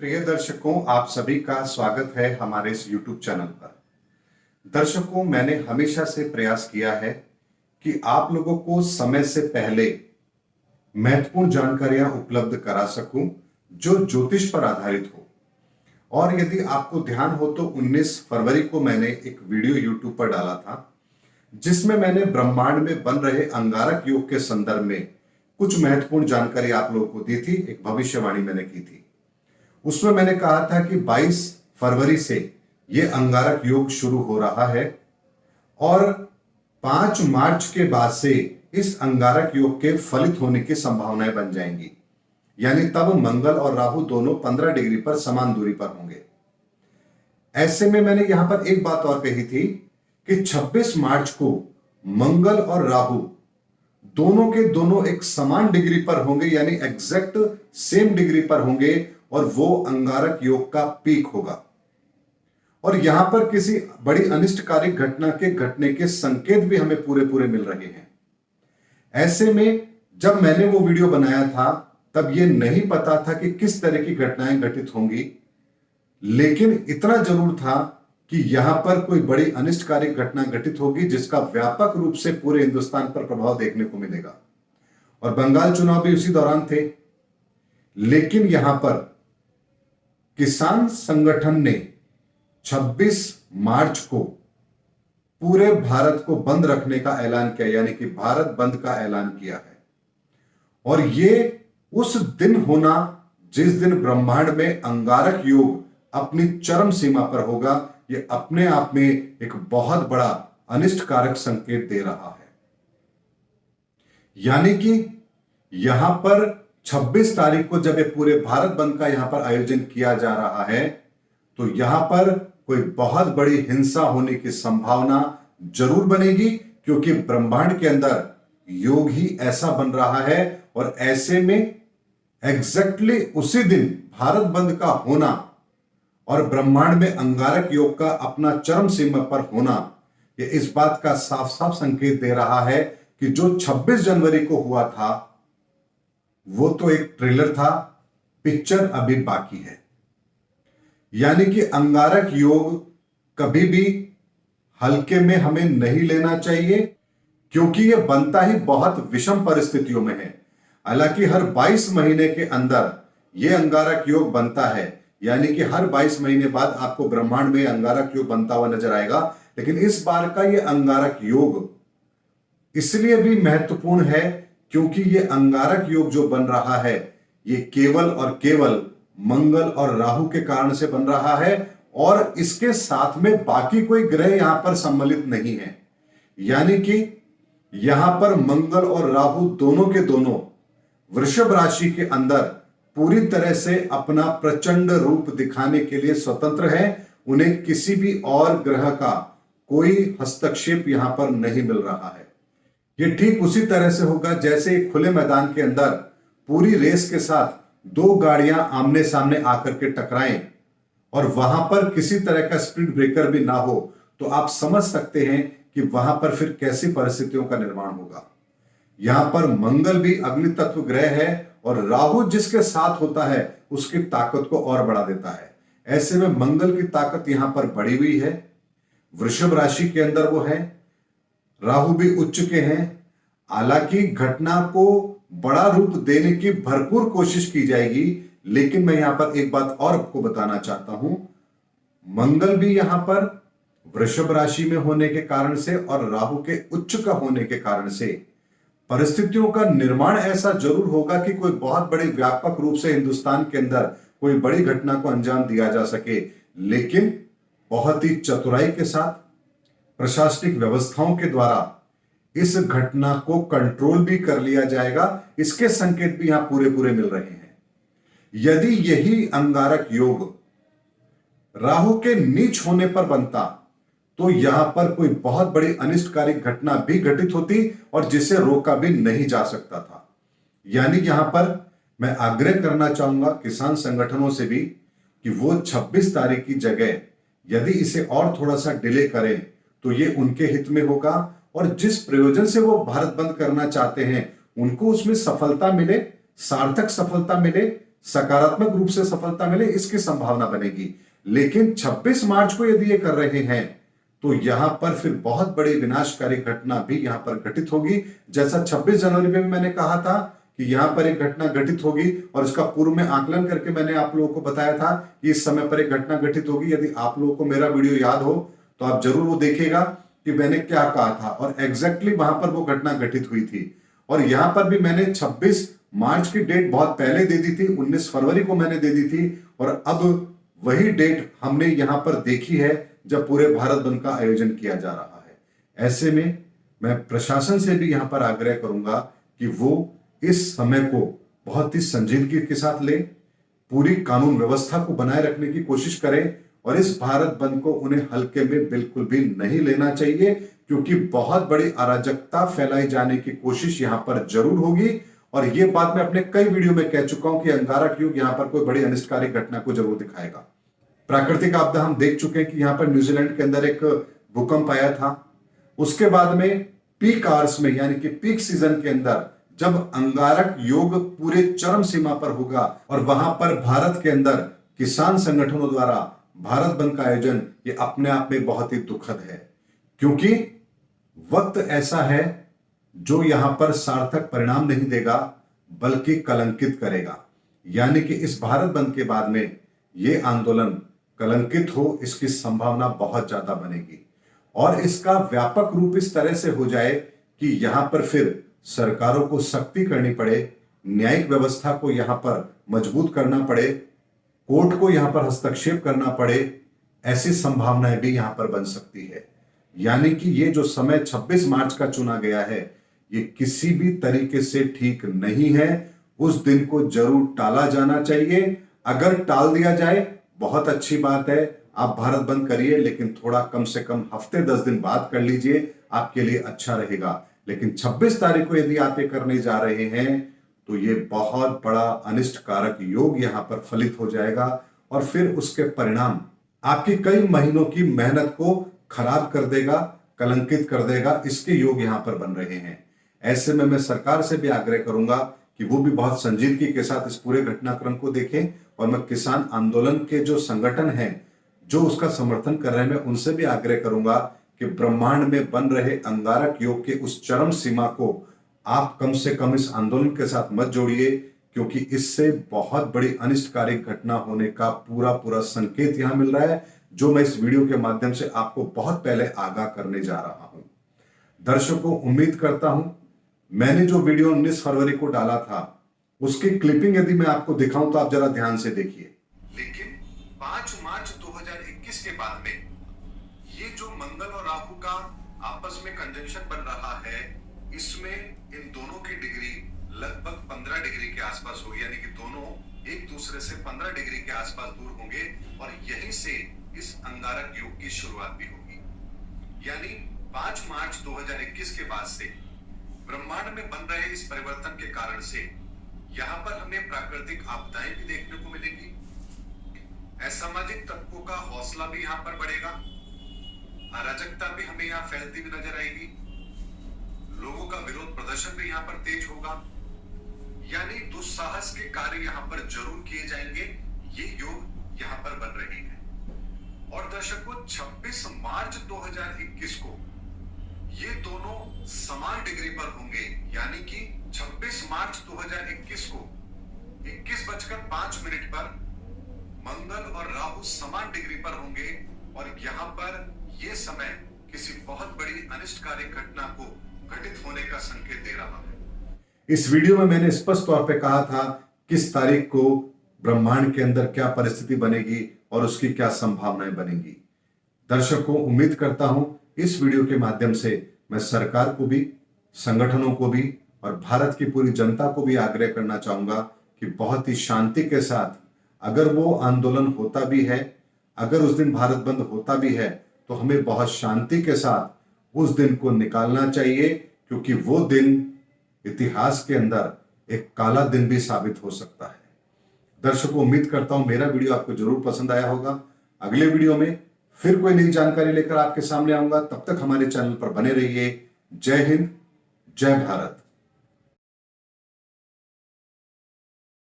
प्रिय दर्शकों, आप सभी का स्वागत है हमारे इस YouTube चैनल पर। दर्शकों, मैंने हमेशा से प्रयास किया है कि आप लोगों को समय से पहले महत्वपूर्ण जानकारियां उपलब्ध करा सकूं जो ज्योतिष पर आधारित हो। और यदि आपको ध्यान हो तो 19 फरवरी को मैंने एक वीडियो YouTube पर डाला था जिसमें मैंने ब्रह्मांड में बन रहे अंगारक योग के संदर्भ में कुछ महत्वपूर्ण जानकारी आप लोगों को दी थी। एक भविष्यवाणी मैंने की थी। उसमें मैंने कहा था कि 22 फरवरी से यह अंगारक योग शुरू हो रहा है और 5 मार्च के बाद से इस अंगारक योग के फलित होने की संभावनाएं बन जाएंगी। यानी तब मंगल और राहु दोनों 15 डिग्री पर समान दूरी पर होंगे। ऐसे में मैंने यहां पर एक बात और कही थी कि 26 मार्च को मंगल और राहु दोनों के दोनों एक समान डिग्री पर होंगे, यानी एग्जैक्ट सेम डिग्री पर होंगे और वो अंगारक योग का पीक होगा। और यहां पर किसी बड़ी अनिष्टकारी घटना के घटने के संकेत भी हमें पूरे पूरे मिल रहे हैं। ऐसे में जब मैंने वो वीडियो बनाया था तब ये नहीं पता था कि किस तरह की घटनाएं घटित होंगी, लेकिन इतना जरूर था कि यहां पर कोई बड़ी अनिष्टकारी घटना घटित होगी जिसका व्यापक रूप से पूरे हिंदुस्तान पर प्रभाव देखने को मिलेगा। और बंगाल चुनाव भी उसी दौरान थे। लेकिन यहां पर किसान संगठन ने 26 मार्च को पूरे भारत को बंद रखने का ऐलान किया, यानी कि भारत बंद का ऐलान किया है। और ये उस दिन होना जिस दिन ब्रह्मांड में अंगारक योग अपनी चरम सीमा पर होगा, ये अपने आप में एक बहुत बड़ा अनिष्टकारक संकेत दे रहा है। यानी कि यहां पर 26 तारीख को जब ये पूरे भारत बंद का यहां पर आयोजन किया जा रहा है तो यहां पर कोई बहुत बड़ी हिंसा होने की संभावना जरूर बनेगी, क्योंकि ब्रह्मांड के अंदर योग ही ऐसा बन रहा है। और ऐसे में एग्जैक्टली उसी दिन भारत बंद का होना और ब्रह्मांड में अंगारक योग का अपना चरम सीमा पर होना, यह इस बात का साफ साफ संकेत दे रहा है कि जो 26 जनवरी को हुआ था वो तो एक ट्रेलर था, पिक्चर अभी बाकी है। यानी कि अंगारक योग कभी भी हल्के में हमें नहीं लेना चाहिए, क्योंकि यह बनता ही बहुत विषम परिस्थितियों में है। हालांकि हर 22 महीने के अंदर यह अंगारक योग बनता है, यानी कि हर 22 महीने बाद आपको ब्रह्मांड में अंगारक योग बनता हुआ नजर आएगा। लेकिन इस बार का यह अंगारक योग इसलिए भी महत्वपूर्ण है क्योंकि यह अंगारक योग जो बन रहा है ये केवल और केवल मंगल और राहु के कारण से बन रहा है, और इसके साथ में बाकी कोई ग्रह यहां पर सम्मिलित नहीं है। यानी कि यहां पर मंगल और राहु दोनों के दोनों वृषभ राशि के अंदर पूरी तरह से अपना प्रचंड रूप दिखाने के लिए स्वतंत्र है। उन्हें किसी भी और ग्रह का कोई हस्तक्षेप यहां पर नहीं मिल रहा है। यह ठीक उसी तरह से होगा जैसे खुले मैदान के अंदर पूरी रेस के साथ दो गाड़ियां आमने सामने आकर के टकराएं और वहां पर किसी तरह का स्पीड ब्रेकर भी ना हो, तो आप समझ सकते हैं कि वहां पर फिर कैसी परिस्थितियों का निर्माण होगा। यहां पर मंगल भी अग्नि तत्व ग्रह है और राहु जिसके साथ होता है उसकी ताकत को और बढ़ा देता है। ऐसे में मंगल की ताकत यहां पर बढ़ी हुई है। वृषभ राशि के अंदर वो है, राहु भी उच्च के हैं। हालांकि घटना को बड़ा रूप देने की भरपूर कोशिश की जाएगी, लेकिन मैं यहां पर एक बात और आपको बताना चाहता हूं। मंगल भी यहां पर वृषभ राशि में होने के कारण से और राहु के उच्च का होने के कारण से परिस्थितियों का निर्माण ऐसा जरूर होगा कि कोई बहुत बड़े व्यापक रूप से हिंदुस्तान के अंदर कोई बड़ी घटना को अंजाम दिया जा सके, लेकिन बहुत ही चतुराई के साथ प्रशासनिक व्यवस्थाओं के द्वारा इस घटना को कंट्रोल भी कर लिया जाएगा। इसके संकेत भी यहां पूरे पूरे मिल रहे हैं। यदि यही अंगारक योग राहु के नीच होने पर बनता तो यहां पर कोई बहुत बड़ी अनिष्टकारी घटना भी घटित होती और जिसे रोका भी नहीं जा सकता था। यानी यहां पर मैं आग्रह करना चाहूंगा किसान संगठनों से भी कि वो 26 तारीख की जगह यदि इसे और थोड़ा सा डिले करें तो ये उनके हित में होगा, और जिस प्रयोजन से वो भारत बंद करना चाहते हैं उनको उसमें सफलता मिले, सार्थक सफलता मिले, सकारात्मक रूप से सफलता मिले, इसकी संभावना बनेगी। लेकिन 26 मार्च को यदि ये कर रहे हैं तो यहां पर फिर बहुत बड़ी विनाशकारी घटना भी यहां पर घटित होगी। जैसा 26 जनवरी में मैंने कहा था कि यहां पर एक घटना घटित होगी और इसका पूर्व में आकलन करके मैंने आप लोगों को बताया था कि इस समय पर एक घटना घटित होगी। यदि आप लोगों को मेरा वीडियो याद हो तो आप जरूर वो देखिएगा कि मैंने क्या कहा था और एग्जैक्टली वहां पर वो घटना घटित हुई थी। और यहां पर भी मैंने 26 मार्च की डेट बहुत पहले दे दी थी, 19 फरवरी को मैंने दे दी थी और अब वही डेट हमने यहां पर देखी है जब पूरे भारत बंद का आयोजन किया जा रहा है। ऐसे में मैं प्रशासन से भी यहां पर आग्रह करूंगा कि वो इस समय को बहुत ही संजीदगी के साथ ले, पूरी कानून व्यवस्था को बनाए रखने की कोशिश करें और इस भारत बंद को उन्हें हल्के में बिल्कुल भी नहीं लेना चाहिए, क्योंकि बहुत बड़ी अराजकता फैलाई जाने की कोशिश यहां पर जरूर होगी। और यह बात मैं अपने कई वीडियो में कह चुका हूं कि अंगारक युग यहां पर कोई बड़ी अनिष्टकारी घटना को जरूर दिखाएगा। प्राकृतिक आपदा हम देख चुके हैं कि यहां पर न्यूजीलैंड के अंदर एक भूकंप आया था। उसके बाद में पीक आवर्स में यानी कि पीक सीजन के अंदर जब अंगारक योग पूरे चरम सीमा पर होगा और वहां पर भारत के अंदर किसान संगठनों द्वारा भारत बंद का आयोजन, ये अपने आप में बहुत ही दुखद है, क्योंकि वक्त ऐसा है जो यहां पर सार्थक परिणाम नहीं देगा बल्कि कलंकित करेगा। यानी कि इस भारत बंद के बाद में ये आंदोलन कलंकित हो, इसकी संभावना बहुत ज्यादा बनेगी और इसका व्यापक रूप इस तरह से हो जाए कि यहां पर फिर सरकारों को सख्ती करनी पड़े, न्यायिक व्यवस्था को यहां पर मजबूत करना पड़े, कोर्ट को यहां पर हस्तक्षेप करना पड़े। ऐसी संभावनाएं भी यहां पर बन सकती है। यानी कि ये जो समय 26 मार्च का चुना गया है, ये किसी भी तरीके से ठीक नहीं है। उस दिन को जरूर टाला जाना चाहिए। अगर टाल दिया जाए बहुत अच्छी बात है, आप भारत बंद करिए, लेकिन थोड़ा कम से कम हफ्ते 10 दिन बाद कर लीजिए, आपके लिए अच्छा रहेगा। लेकिन 26 तारीख को यदि आप ये करने जा रहे हैं तो ये बहुत बड़ा अनिष्ट कारक योग यहां पर फलित हो जाएगा और फिर उसके परिणाम आपकी कई महीनों की मेहनत को खराब कर देगा, कलंकित कर देगा। इसके योग यहां पर बन रहे हैं। ऐसे में मैं सरकार से भी आग्रह करूंगा कि वो भी बहुत संजीदगी के साथ इस पूरे घटनाक्रम को देखें और मैं किसान आंदोलन के जो संगठन हैं जो उसका समर्थन कर रहे हैं, मैं उनसे भी आग्रह करूंगा कि ब्रह्मांड में बन रहे अंगारक योग के उस चरम सीमा को आप कम से कम इस आंदोलन के साथ मत जोड़िए, क्योंकि इससे बहुत बड़ी अनिष्टकारी घटना होने का पूरा संकेत यहां मिल रहा है, जो मैं इस वीडियो के माध्यम से आपको बहुत पहले आगाह करने जा रहा हूं। दर्शकों, उम्मीद करता हूं मैंने जो वीडियो 19 फरवरी को डाला था उसकी क्लिपिंग यदि मैं आपको दिखाऊं तो आप जरा ध्यान से देखिए। लेकिन 5 मार्च 2021 के बाद में ये जो मंगल और राहु का आपस में कंजंक्शन बन रहा है, इसमें इन दोनों की डिग्री लगभग 15 डिग्री के आसपास होगी। यानी कि दोनों एक दूसरे से 15 डिग्री के आसपास दूर होंगे और यहीं से इस अंगारक योग की शुरुआत भी होगी। यानी 5 मार्च 2021 के बाद से ब्रह्मांड में बन रहे इस परिवर्तन के कारण से यहाँ पर हमें प्राकृतिक आपदाएं भी देखने को मिलेंगी, असामाजिक तत्वों का हौसला भी यहाँ पर बढ़ेगा, अराजकता भी हमें यहाँ फैलती हुई नजर आएगी, लोगों का विरोध प्रदर्शन भी यहाँ पर तेज होगा। यानी दुस्साहस के कार्य यहाँ पर जरूर किए जाएंगे। ये योग यहाँ पर बन रही है। और दर्शकों, 26 मार्च 2021 को ये दोनों समान डिग्री पर होंगे। यानी कि 26 मार्च 2021 को 21:05 पर मंगल और राहु समान डिग्री पर होंगे और यहाँ पर यह समय किसी बहुत बड़ी अनिष्टकारी घटना को घटित होने का संकेत दे रहा है। इस वीडियो में मैंने स्पष्ट तौर पे कहा था किस तारीख को ब्रह्मांड के अंदर क्या परिस्थिति बनेगी और उसकी क्या संभावनाएं बनेंगी। दर्शकों, उम्मीद करता हूं इस वीडियो के माध्यम से मैं सरकार को भी, संगठनों को भी और भारत की पूरी जनता को भी आग्रह करना चाहूंगा कि बहुत ही शांति के साथ अगर वो आंदोलन होता भी है, अगर उस दिन भारत बंद होता भी है, तो हमें बहुत शांति के साथ उस दिन को निकालना चाहिए, क्योंकि वो दिन इतिहास के अंदर एक काला दिन भी साबित हो सकता है। दर्शकों, उम्मीद करता हूं मेरा वीडियो आपको जरूर पसंद आया होगा। अगले वीडियो में फिर कोई नई जानकारी लेकर आपके सामने आऊंगा। तब तक हमारे चैनल पर बने रहिए। जय हिंद, जय भारत।